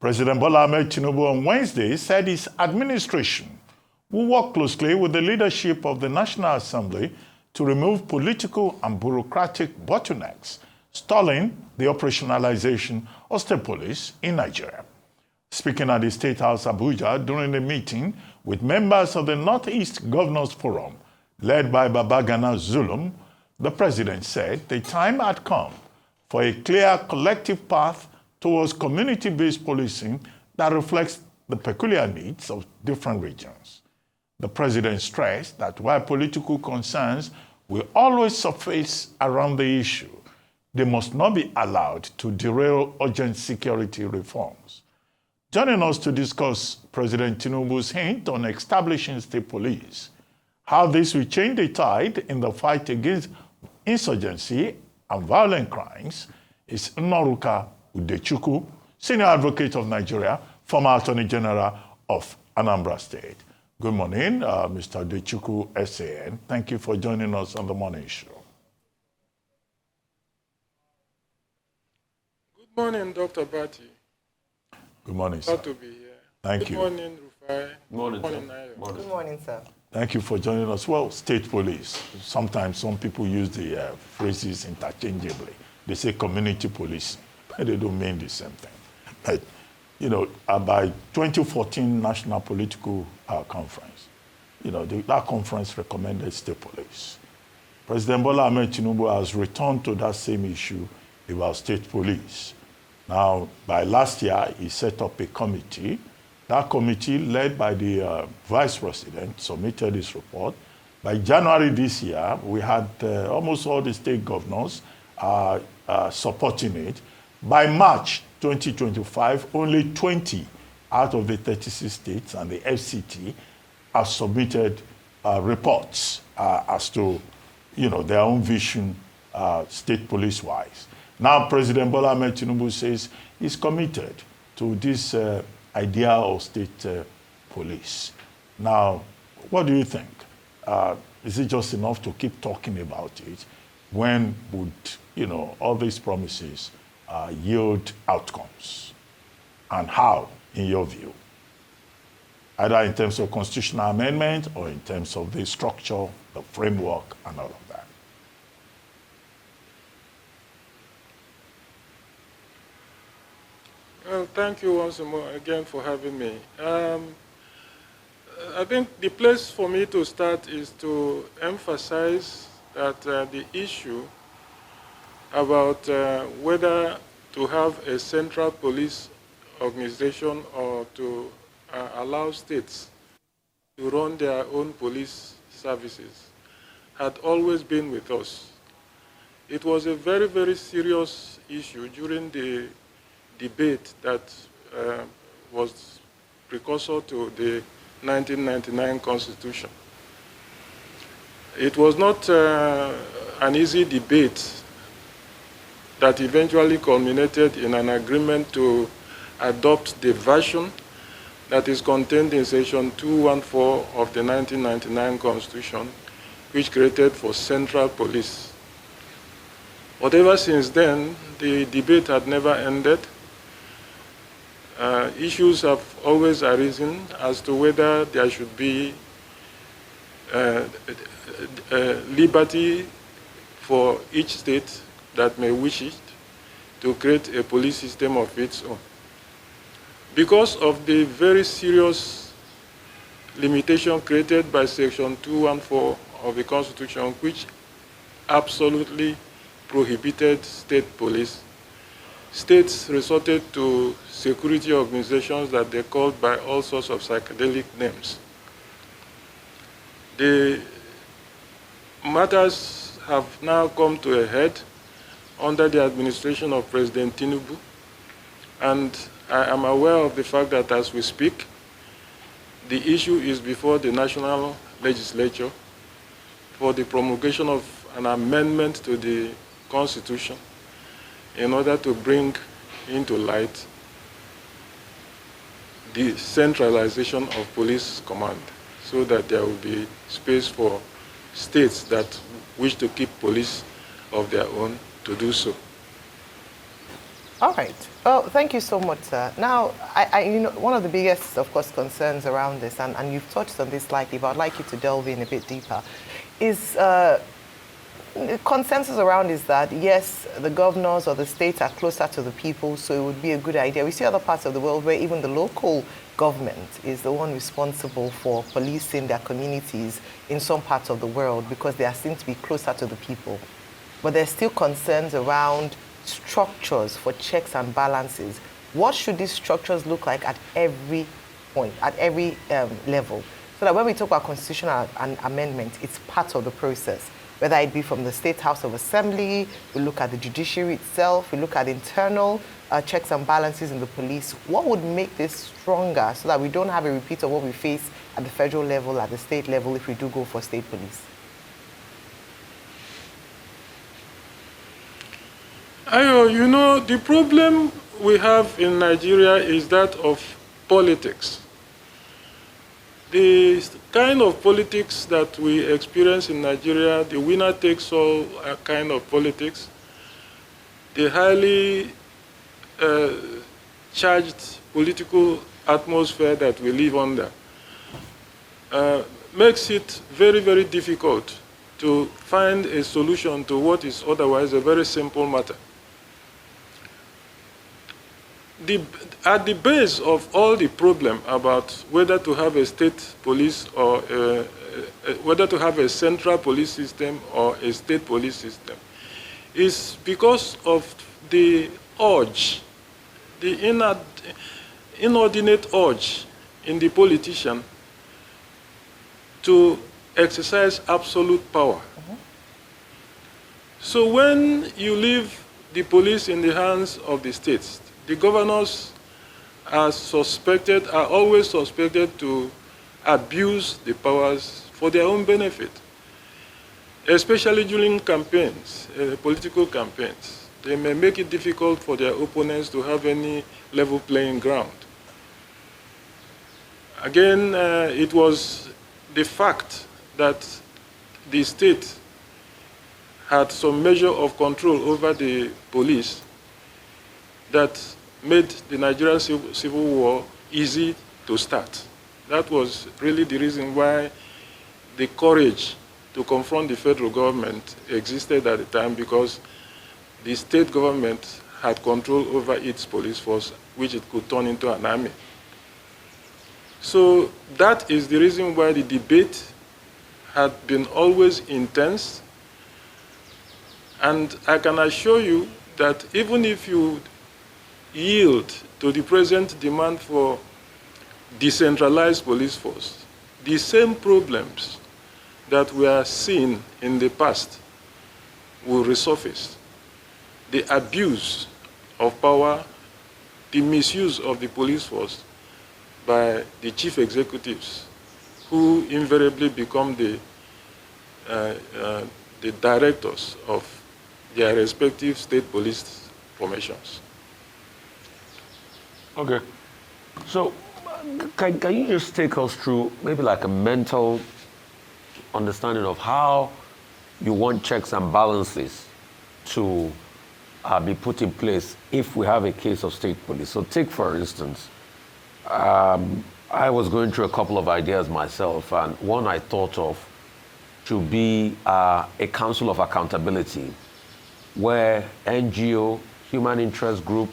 President Bola Ahmed Tinubu on Wednesday said his administration will work closely with the leadership of the National Assembly to remove political and bureaucratic bottlenecks, stalling the operationalization of state police in Nigeria. Speaking at the State House Abuja during a meeting with members of the Northeast Governors Forum, led by Babagana Zulum, the president said the time had come for a clear collective path towards community-based policing that reflects the peculiar needs of different regions. The president stressed that while political concerns will always surface around the issue, they must not be allowed to derail urgent security reforms. Joining us to discuss President Tinubu's hint on establishing state police, how this will change the tide in the fight against insurgency and violent crimes, is Nnoruka Udechukwu, Senior Advocate of Nigeria, former Attorney General of Anambra State. Good morning, Mr. Udechukwu, SAN. Thank you for joining us on the morning show. Good morning, Dr. Bati. Good morning, sir. Glad to be here. Thank you. Good morning, Rufai. Good morning, Good morning, sir. Nayo. Good morning, sir. Thank you for joining us. Well, state police. Sometimes some people use the phrases interchangeably. They say community policing, but they don't mean the same thing. But, you know, by 2014 National Political Conference, you know, that conference recommended state police. President Bola Ahmed Tinubu has returned to that same issue about state police. Now, by last year, he set up a committee. That committee, led by the vice president, submitted his report. By January this year, we had almost all the state governors supporting it. By March 2025, only 20 out of the 36 states and the FCT have submitted reports as to, you know, their own vision state police-wise. Now, President Bola Ahmed Tinubu says he's committed to this idea of state police. Now, what do you think? Is it just enough to keep talking about it? When would, you know, all these promises yield outcomes? And how, in your view? Either in terms of constitutional amendment or in terms of the structure, the framework, and all of that. Well, thank you once more again for having me. I think the place for me to start is to emphasize that the issue about whether to have a central police organization or to allow states to run their own police services had always been with us. It was a very, very serious issue during the debate that was precursor to the 1999 Constitution. It was not an easy debate that eventually culminated in an agreement to adopt the version that is contained in section 214 of the 1999 Constitution, which created for central police. But ever since then, the debate had never ended. Issues have always arisen as to whether there should be liberty for each state that may wish it to create a police system of its own. Because of the very serious limitation created by section 214 of the Constitution, which absolutely prohibited state police, states resorted to security organizations that they called by all sorts of psychedelic names. The matters have now come to a head under the administration of President Tinubu, and I am aware of the fact that as we speak, the issue is before the National Legislature for the promulgation of an amendment to the Constitution in order to bring into light the centralization of police command so that there will be space for states that wish to keep police of their own to do so. All right. Well, thank you so much, sir. Now, one of the biggest, of course, concerns around this, and you've touched on this slightly, but I'd like you to delve in a bit deeper, is the consensus around is that, yes, the governors or the states are closer to the people, so it would be a good idea. We see other parts of the world where even the local government is the one responsible for policing their communities in some parts of the world because they are seen to be closer to the people. But there's still concerns around structures for checks and balances. What should these structures look like at every point, at every level? So that when we talk about constitutional amendment, it's part of the process. Whether it be from the State House of Assembly, we look at the judiciary itself, we look at internal checks and balances in the police. What would make this stronger so that we don't have a repeat of what we face at the federal level, at the state level, if we do go for state police? You know, the problem we have in Nigeria is that of politics. The kind of politics that we experience in Nigeria, the winner takes all kind of politics, the highly charged political atmosphere that we live under, makes it very, very difficult to find a solution to what is otherwise a very simple matter. At the base of all the problem about whether to have a state police or whether to have a central police system or a state police system is because of the urge, the inordinate urge in the politician to exercise absolute power. So when you leave the police in the hands of the states, the governors are always suspected to abuse the powers for their own benefit, especially during campaigns, political campaigns. They may make it difficult for their opponents to have any level playing ground. Again, it was the fact that the state had some measure of control over the police that made the Nigerian Civil War easy to start. That was really the reason why the courage to confront the federal government existed at the time, because the state government had control over its police force, which it could turn into an army. So that is the reason why the debate had been always intense. And I can assure you that even if you yield to the present demand for decentralized police force, the same problems that we are seeing in the past will resurface. The abuse of power, the misuse of the police force by the chief executives, who invariably become the directors of their respective state police formations. Okay. So can you just take us through maybe like a mental understanding of how you want checks and balances to be put in place if we have a case of state police? So take, for instance, I was going through a couple of ideas myself, and one I thought of to be a council of accountability where NGO, human interest group,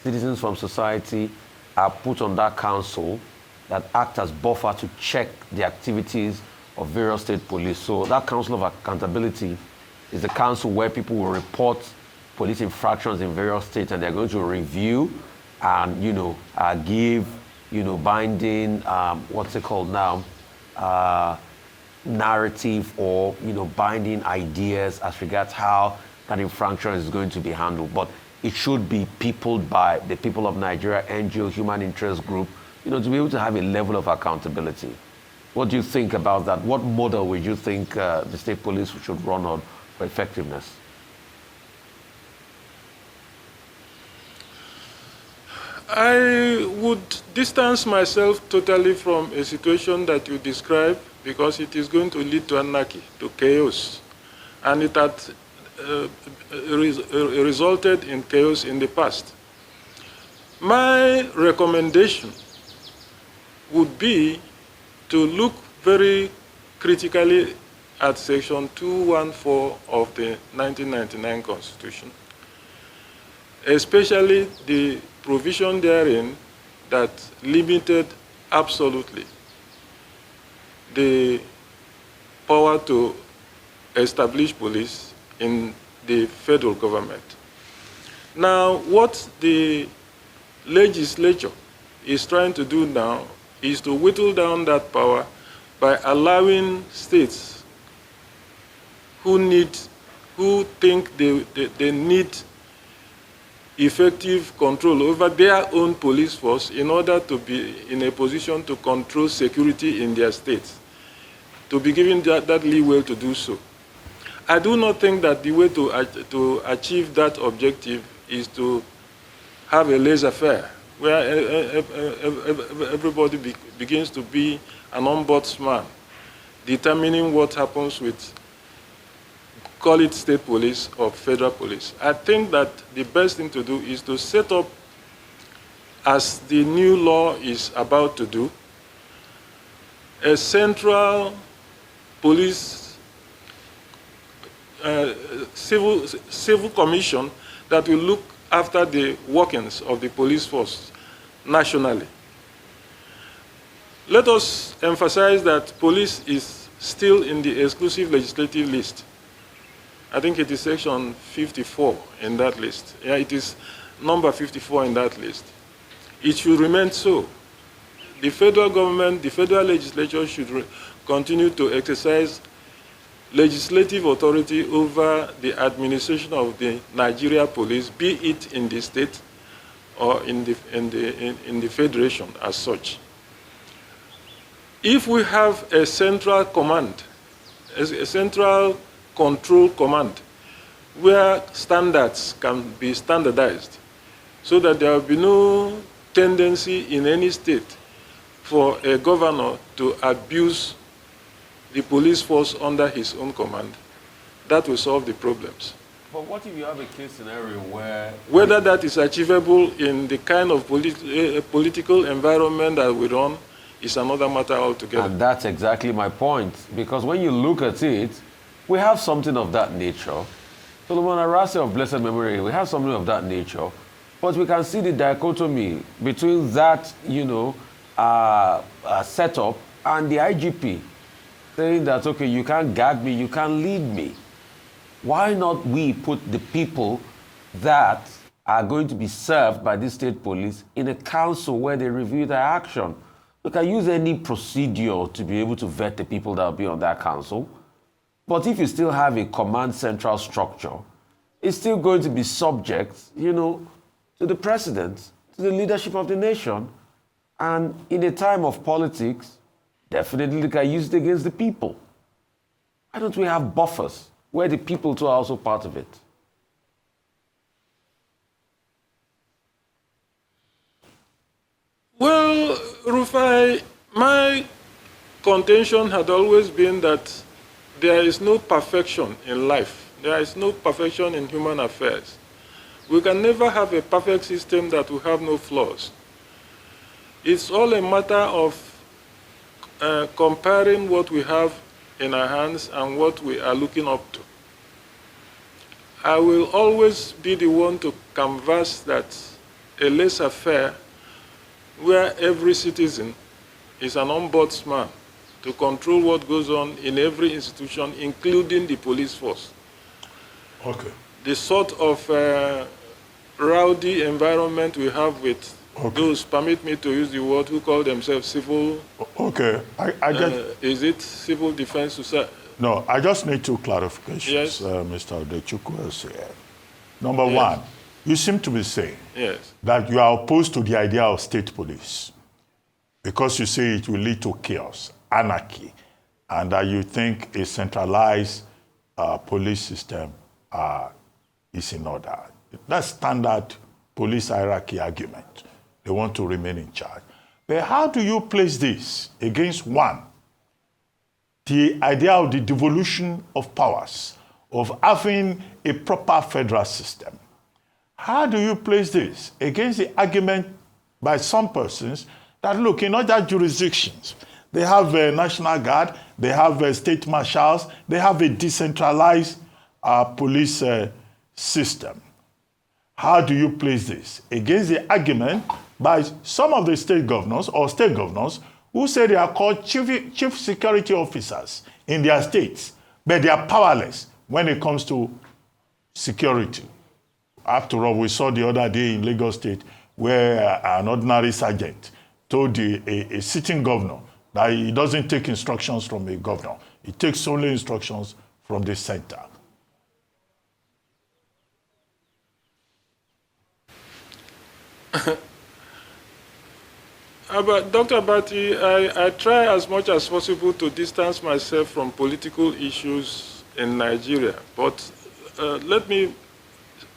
citizens from society are put on that council that act as buffer to check the activities of various state police. So that council of accountability is the council where people will report police infractions in various states, and they're going to review and, give, binding, what's it called now, narrative or, binding ideas as regards how that infraction is going to be handled. But it should be peopled by the people of Nigeria, NGO, human interest group, to be able to have a level of accountability. What do you think about that? What model would you think the state police should run on for effectiveness? I would distance myself totally from a situation that you describe, because it is going to lead to anarchy, to chaos. And it had resulted in chaos in the past. My recommendation would be to look very critically at Section 214 of the 1999 Constitution, especially the provision therein that limited absolutely the power to establish police in the federal government. Now, what the legislature is trying to do now is to whittle down that power by allowing states who think they need effective control over their own police force in order to be in a position to control security in their states, to be given that leeway to do so. I do not think that the way to achieve that objective is to have a laissez-faire, where everybody begins to be an ombudsman, determining what happens with, call it state police or federal police. I think that the best thing to do is to set up, as the new law is about to do, a central police civil commission that will look after the workings of the police force nationally. Let us emphasize that police is still in the exclusive legislative list. I think it is section 54 in that list. Yeah, it is number 54 in that list. It should remain so. The federal government, the federal legislature should continue to exercise legislative authority over the administration of the Nigeria police, be it in the state or in the federation as such. If we have a central command, a central control command, where standards can be standardized, so that there will be no tendency in any state for a governor to abuse the police force under his own command, that will solve the problems. But what if you have a case scenario where... Whether that is achievable in the kind of political environment that we run is another matter altogether. And that's exactly my point, because when you look at it, we have something of that nature. Solomon Arase of blessed memory, we have something of that nature, but we can see the dichotomy between that, setup and the IGP saying that, okay, you can't gag me, you can't lead me. Why not we put the people that are going to be served by the state police in a council where they review their action? We can use any procedure to be able to vet the people that will be on that council. But if you still have a command central structure, it's still going to be subject, to the president, to the leadership of the nation. And in a time of politics, definitely they can use it against the people. Why don't we have buffers where the people too are also part of it? Well, Rufai, my contention had always been that there is no perfection in life. There is no perfection in human affairs. We can never have a perfect system that will have no flaws. It's all a matter of comparing what we have in our hands and what we are looking up to. I will always be the one to canvass that a laissez-faire where every citizen is an ombudsman to control what goes on in every institution, including the police force. Okay. The sort of rowdy environment we have with those, permit me to use the word, who call themselves civil... Okay, I just... is it civil defense society? No, I just need two clarifications, yes. Mr. Udechukwu. Number one, you seem to be saying that you are opposed to the idea of state police because you say it will lead to chaos, anarchy, and that you think a centralized police system is in order. That's standard police hierarchy argument. They want to remain in charge. But how do you place this against one, the idea of the devolution of powers, of having a proper federal system? How do you place this against the argument by some persons that, look, in other jurisdictions, they have a National Guard, they have state marshals, they have a decentralized police system. How do you place this against the argument by some of the state governors or state governors who say they are called chief security officers in their states, but they are powerless when it comes to security? After all, we saw the other day in Lagos State where an ordinary sergeant told a sitting governor that he doesn't take instructions from a governor. He takes only instructions from the center. But Dr. Abati, I try as much as possible to distance myself from political issues in Nigeria. But let me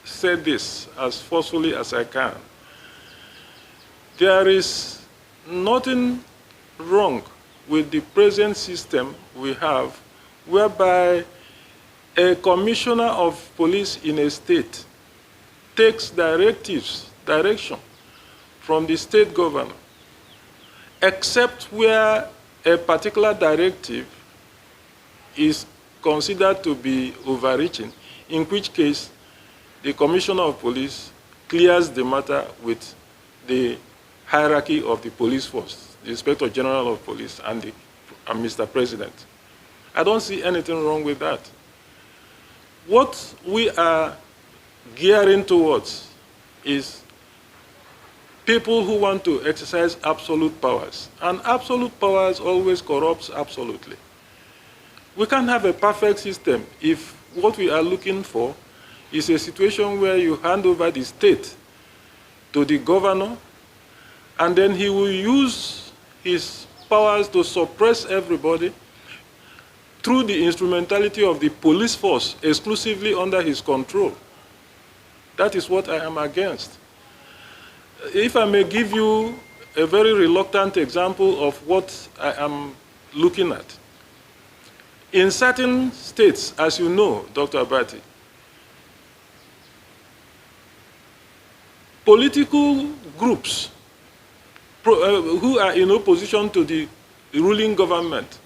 say this as forcefully as I can. There is nothing wrong with the present system we have, whereby a commissioner of police in a state takes direction from the state governor, except where a particular directive is considered to be overreaching, in which case the commissioner of police clears the matter with the hierarchy of the police force, the Inspector General of Police and Mr. President. I don't see anything wrong with that. What we are gearing towards is people who want to exercise absolute powers. And absolute powers always corrupts absolutely. We can't have a perfect system if what we are looking for is a situation where you hand over the state to the governor, and then he will use his powers to suppress everybody through the instrumentality of the police force exclusively under his control. That is what I am against. If I may give you a very reluctant example of what I am looking at. In certain states, as you know, Dr. Abati, political groups who are in opposition to the ruling government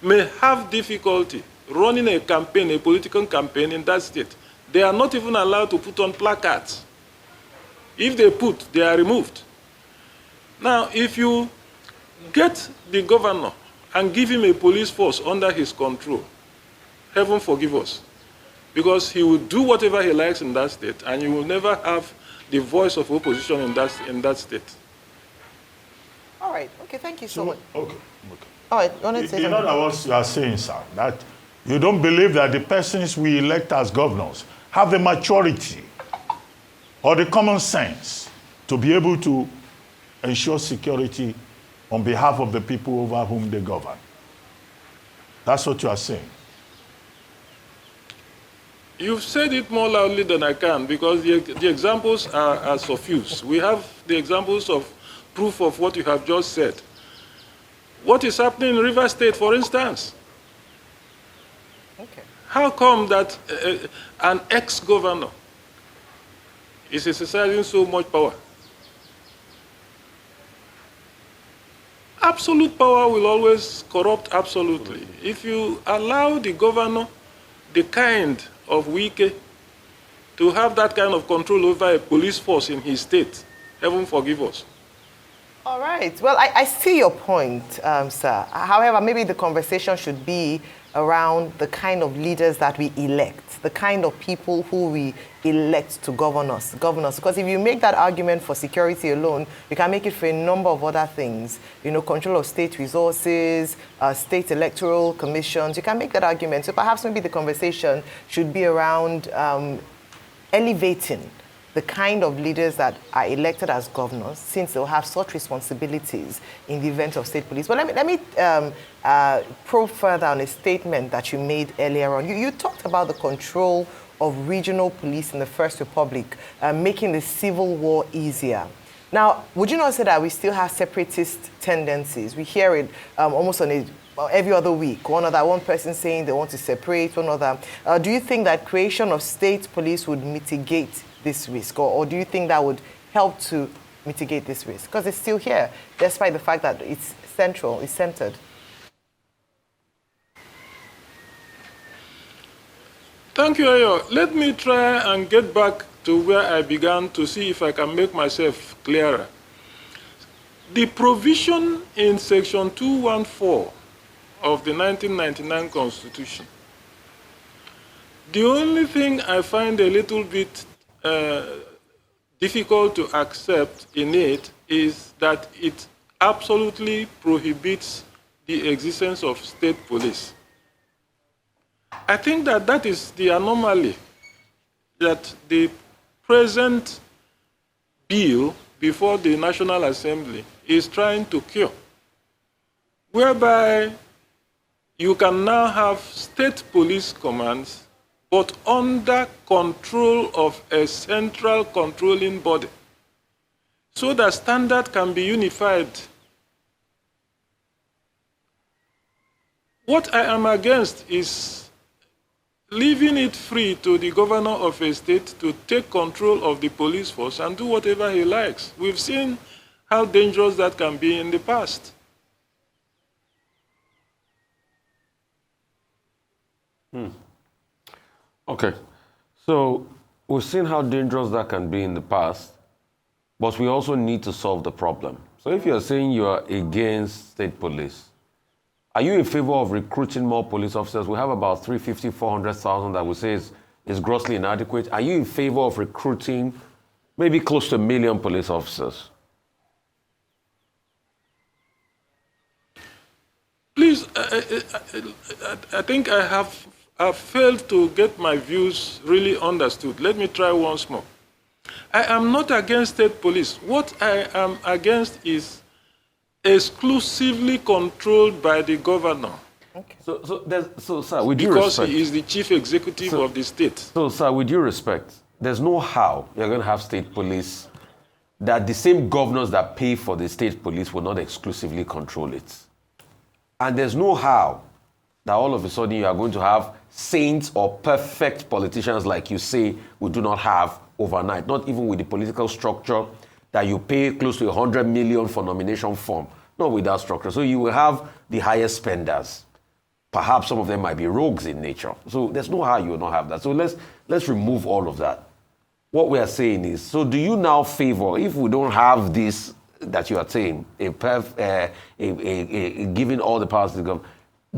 may have difficulty running a campaign, a political campaign in that state. They are not even allowed to put on placards. If they put, they are removed. Now, if you get the governor and give him a police force under his control, heaven forgive us, because he will do whatever he likes in that state, and you will never have the voice of opposition in that state. All right. Okay, thank you so much. Okay. All right, you want to say In other words, you are saying, sir, that you don't believe that the persons we elect as governors have the maturity or the common sense to be able to ensure security on behalf of the people over whom they govern. That's what you are saying. You've said it more loudly than I can, because the examples are suffuse. We have the examples of proof of what you have just said. What is happening in River State, for instance? Okay. How come that an ex-governor is exercising so much power? Absolute power will always corrupt absolutely. If you allow the governor, the kind of Wike, to have that kind of control over a police force in his state, heaven forgive us. All right. Well, I see your point, sir. However, maybe the conversation should be around the kind of leaders that we elect, the kind of people who we elect to govern us. Because if you make that argument for security alone, you can make it for a number of other things. You know, control of state resources, state electoral commissions. You can make that argument. So perhaps maybe the conversation should be around elevating the kind of leaders that are elected as governors, since they'll have such responsibilities in the event of state police. But let me probe further on a statement that you made earlier on. You talked about the control of regional police in the First Republic, making the civil war easier. Now, would you not say that we still have separatist tendencies? We hear it almost on a every other week. One person saying they want to separate, one other. Do you think that creation of state police would mitigate this risk, or do you think that would help to mitigate this risk? Because it's still here, despite the fact that it's central, it's centered. Thank you, Ayo. Let me try and get back to where I began to see if I can make myself clearer. The provision in Section 214 of the 1999 Constitution, the only thing I find a little bit difficult to accept in it is that it absolutely prohibits the existence of state police. I think that that is the anomaly that the present bill before the National Assembly is trying to cure, whereby you can now have state police commands, but under control of a central controlling body, so that standard can be unified. What I am against is leaving it free to the governor of a state to take control of the police force and do whatever he likes. We've seen how dangerous that can be in the past. Okay, so we've seen how dangerous that can be in the past, but we also need to solve the problem. So if you're saying you are against state police, are you in favor of recruiting more police officers? We have about 350, 400,000 that we say is grossly inadequate. Are you in favor of recruiting maybe close to 1 million police officers? Please, I think I have failed to get my views really understood. Let me try once more. I am not against state police. What I am against is exclusively controlled by the governor. Okay. So, sir, with due because respect, he is the chief executive of the state. So, sir, with due respect, there's no how you're going to have state police that the same governors that pay for the state police will not exclusively control it. And there's no how that all of a sudden you are going to have saints or perfect politicians like you say we do not have overnight, not even with the political structure that you pay close to 100 million for nomination form, not with that structure. So you will have the highest spenders. Perhaps some of them might be rogues in nature. So there's no how you will not have that. So let's remove all of that. What we are saying is, so do you now favor, if we don't have this that you are saying, giving all the powers to the government,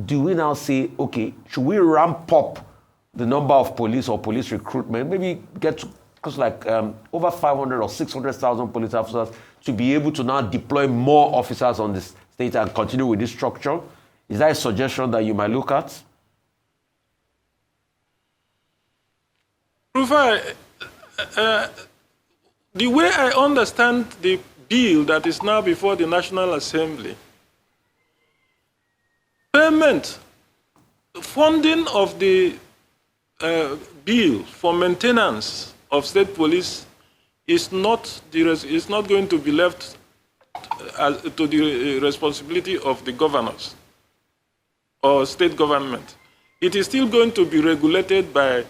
do we now say, okay, should we ramp up the number of police or police recruitment, maybe get to because like over 500 or 600,000 police officers to be able to now deploy more officers on the state and continue with this structure? Is that a suggestion that you might look at? Rufai, the way I understand the bill that is now before the National Assembly, funding of the bill for maintenance of state police is not going to be left to the responsibility of the governors or state government. It is still going to be regulated by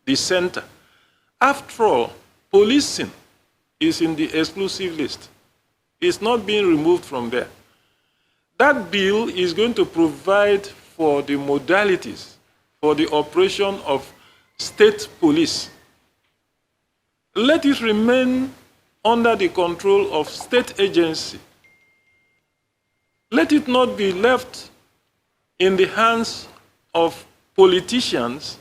the center. After all, policing is in the exclusive list. It's not being removed from there. That bill is going to provide for the modalities for the operation of state police. Let it remain under the control of state agency. Let it not be left in the hands of politicians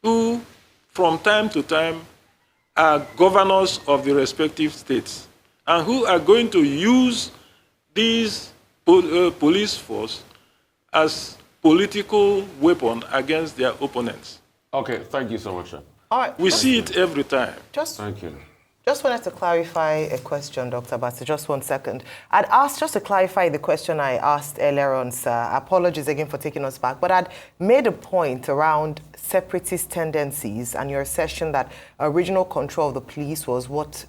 who, from time to time, are governors of the respective states and who are going to use these police force as political weapon against their opponents. Okay, thank you so much, sir. All right. We see it every time. Thank you. Just wanted to clarify a question, Dr. Bassey, just 1 second. I'd asked, just to clarify the question I asked earlier on, sir, apologies again for taking us back, but I'd made a point around separatist tendencies and your assertion that original control of the police was what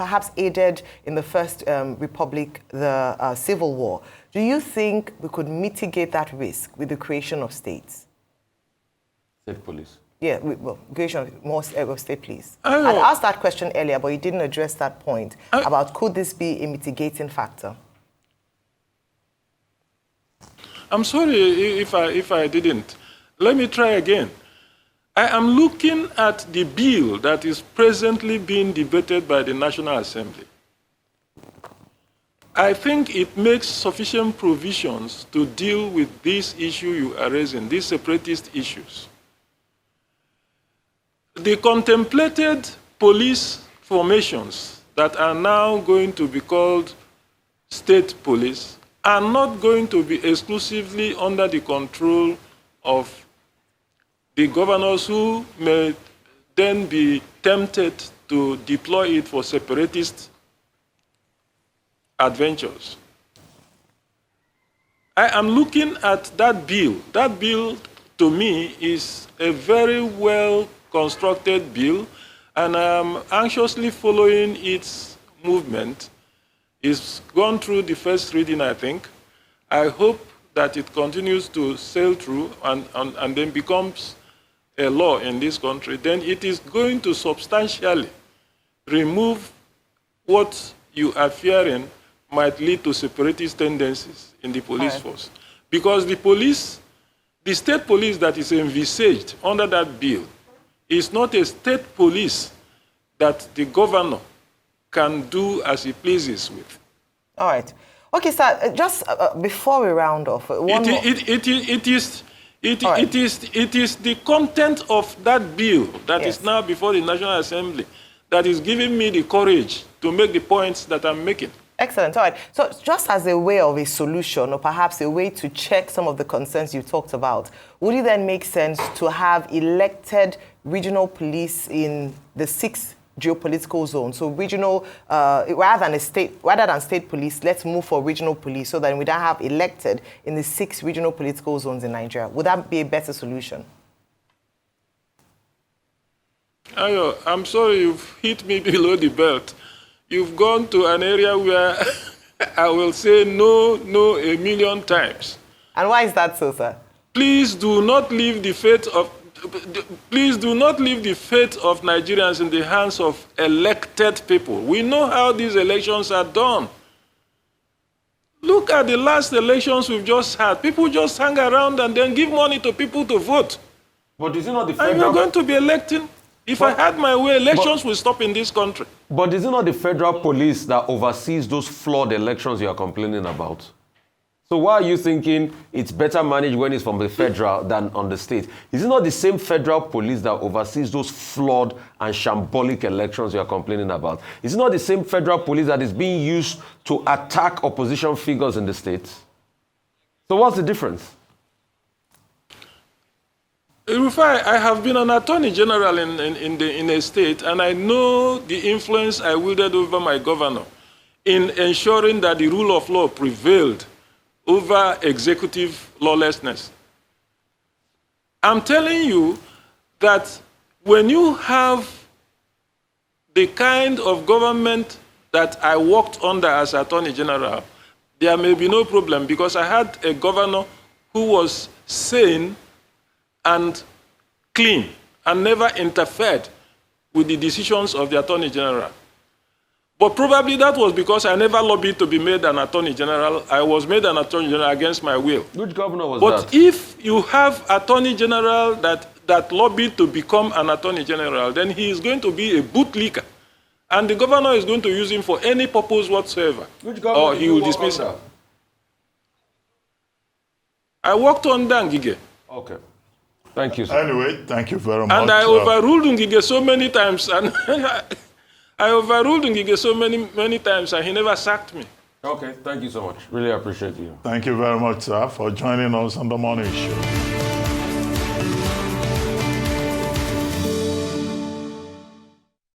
perhaps aided in the First Republic, the Civil War. Do you think we could mitigate that risk with the creation of states? State police. Yeah, well, creation of more state police. I asked that question earlier, but you didn't address that point about could this be a mitigating factor? I'm sorry if I didn't. Let me try again. I am looking at the bill that is presently being debated by the National Assembly. I think it makes sufficient provisions to deal with this issue you are raising, these separatist issues. The contemplated police formations that are now going to be called state police are not going to be exclusively under the control of the governors who may then be tempted to deploy it for separatist adventures. I am looking at that bill. That bill, to me, is a very well-constructed bill, and I'm anxiously following its movement. It's gone through the first reading, I think. I hope that it continues to sail through and then becomes a law in this country. Then it is going to substantially remove what you are fearing might lead to separatist tendencies in the police force. Because the state police that is envisaged under that bill is not a state police that the governor can do as he pleases with. All right. Okay, sir, just before we round off, it is the content of that bill that is now before the National Assembly that is giving me the courage to make the points that I'm making. Excellent. All right. So just as a way of a solution, or perhaps a way to check some of the concerns you talked about, would it then make sense to have elected regional police in the 6 geopolitical zones? So regional, rather than state police, let's move for regional police so that we don't have elected in the 6 regional political zones in Nigeria. Would that be a better solution? Ayo, I'm sorry you've hit me below the belt. You've gone to an area where I will say no a million times. And why is that so, sir? Please do not leave the fate of Nigerians in the hands of elected people. We know how these elections are done. Look at the last elections we've just had. People just hang around and then give money to people to vote. But is it not the federal... And you're going to be electing? If I had my way, elections will stop in this country. But is it not the federal police that oversees those flawed elections you are complaining about? So why are you thinking it's better managed when it's from the federal than on the state? Is it not the same federal police that oversees those flawed and shambolic elections you are complaining about? Is it not the same federal police that is being used to attack opposition figures in the states? So what's the difference? Rufai, I have been an attorney general in a state, and I know the influence I wielded over my governor in ensuring that the rule of law prevailed over executive lawlessness. I'm telling you that when you have the kind of government that I worked under as Attorney General, there may be no problem, because I had a governor who was sane and clean and never interfered with the decisions of the Attorney General. But probably that was because I never lobbied to be made an Attorney General. I was made an Attorney General against my will. Which governor was that? But if you have Attorney General that lobbied to become an Attorney General, then he is going to be a bootlicker. And the governor is going to use him for any purpose whatsoever. Which governor or he will dismiss him. I worked on Ngige. Okay. Thank you, sir. Anyway, thank you very much. And I overruled Ngige so many times, and I overruled Ngige so many times, and he never sacked me. Okay, thank you so much. Really appreciate you. Thank you very much, sir, for joining us on the morning show.